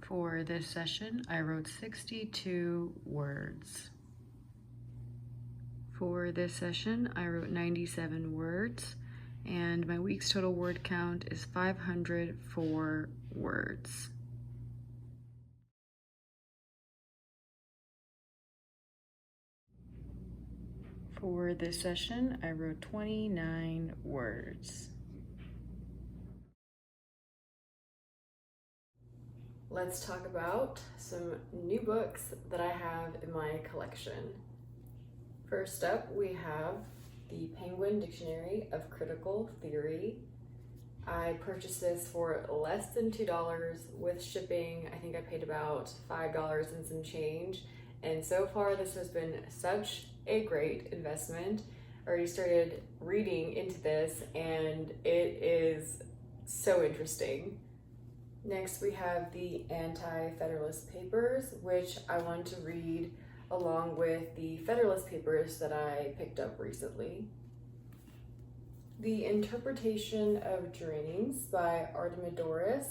For this session, I wrote 62 words. For this session, I wrote 97 words, and my week's total word count is 504 words. For this session, I wrote 29 words. Let's talk about some new books that I have in my collection. First up, we have the Penguin Dictionary of Critical Theory. I purchased this for less than $2 with shipping. I think I paid about $5 and some change. And so far, this has been such a great investment. I already started reading into this, and it is so interesting. Next, we have the Anti-Federalist Papers, which I want to read along with the Federalist Papers that I picked up recently. The Interpretation of Dreams by Artemidorus.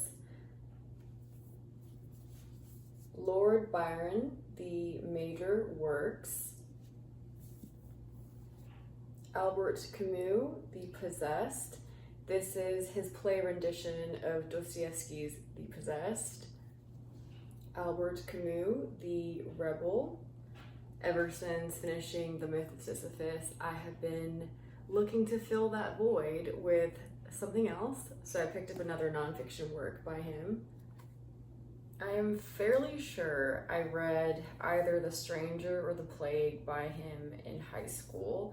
Lord Byron, The Major Works. Albert Camus, The Possessed. This is his play rendition of Dostoevsky's The Possessed. Albert Camus, The Rebel. Ever since finishing The Myth of Sisyphus, I have been looking to fill that void with something else, so I picked up another nonfiction work by him. I am fairly sure I read either The Stranger or The Plague by him in high school,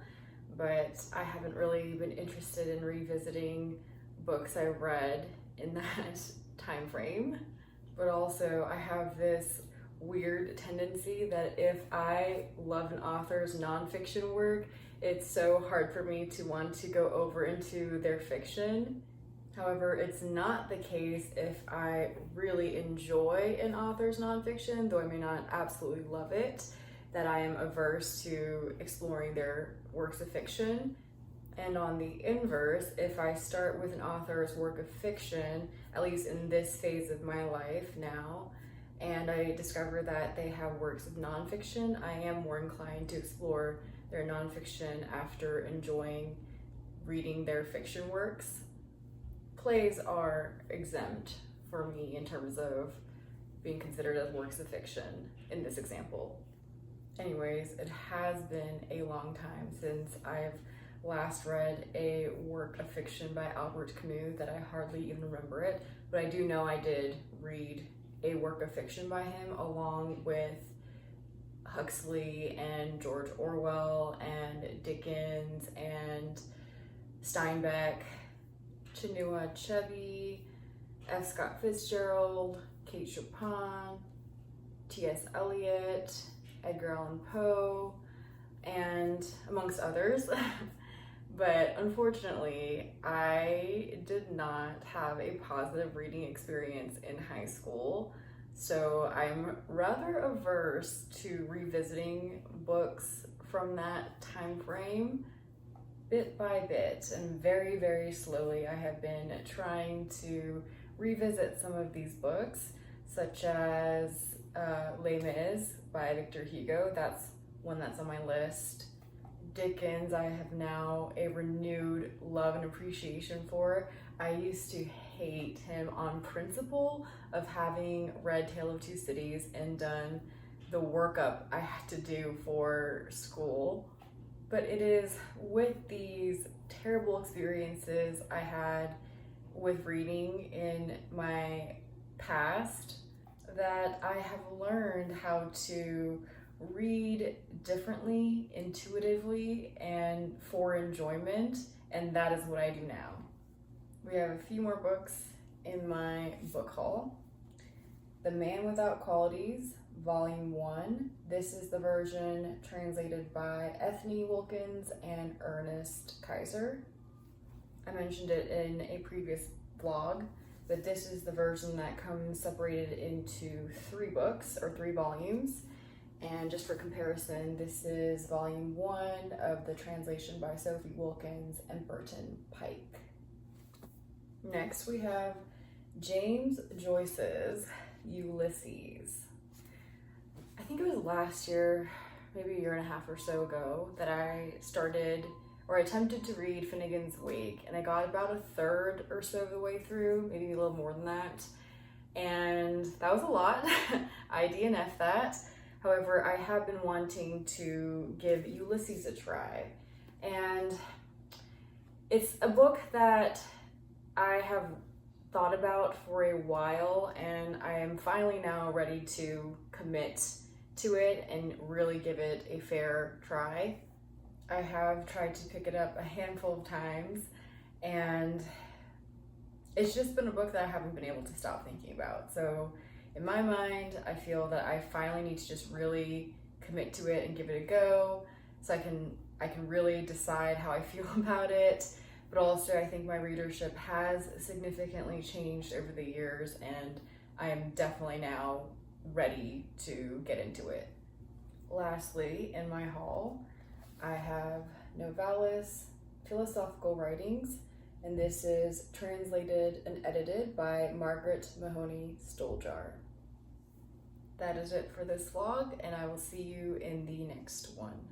but I haven't really been interested in revisiting books I read in that time frame. But also I have this weird tendency that if I love an author's nonfiction work, it's so hard for me to want to go over into their fiction. However, it's not the case if I really enjoy an author's nonfiction, though I may not absolutely love it, that I am averse to exploring their works of fiction. And on the inverse, if I start with an author's work of fiction, at least in this phase of my life now, and I discover that they have works of nonfiction, I am more inclined to explore their nonfiction after enjoying reading their fiction works. Plays are exempt for me in terms of being considered as works of fiction in this example. Anyways, it has been a long time since I've last read a work of fiction by Albert Camus that I hardly even remember it, but I do know I did read a work of fiction by him along with Huxley and George Orwell and Dickens and Steinbeck, Chinua Achebe, F. Scott Fitzgerald, Kate Chopin, T.S. Eliot, Edgar Allan Poe, and amongst others. But unfortunately, I did not have a positive reading experience in high school, so I'm rather averse to revisiting books from that time frame bit by bit, and very, very slowly I have been trying to revisit some of these books, such as Les Mis by Victor Hugo. That's one that's on my list. Dickens, I have now a renewed love and appreciation for. I used to hate him on principle of having read Tale of Two Cities and done the workup I had to do for school. But it is with these terrible experiences I had with reading in my past that I have learned how to read differently, intuitively, and for enjoyment, and that is what I do now. We have a few more books in my book haul. The Man Without Qualities, Volume 1. This is the version translated by Ethne Wilkins and Ernest Kaiser. I mentioned it in a previous vlog, but this is the version that comes separated into 3 books, or 3 volumes. And just for comparison, this is Volume 1 of the translation by Sophie Wilkins and Burton Pike. Next, we have James Joyce's Ulysses. I think it was last year, maybe a year and a half or so ago, that I started or attempted to read Finnegan's Wake, and I got about a third or so of the way through, maybe a little more than that, and that was a lot. I DNF'd that. However, I have been wanting to give Ulysses a try, and it's a book that I have thought about for a while, and I am finally now ready to commit to it and really give it a fair try. I have tried to pick it up a handful of times, and it's just been a book that I haven't been able to stop thinking about. So in my mind, I feel that I finally need to just really commit to it and give it a go, so I can really decide how I feel about it. But also, I think my readership has significantly changed over the years, and I am definitely now ready to get into it. Lastly, in my haul, I have Novalis Philosophical Writings, and this is translated and edited by Margaret Mahoney Stoljar. That is it for this vlog, and I will see you in the next one.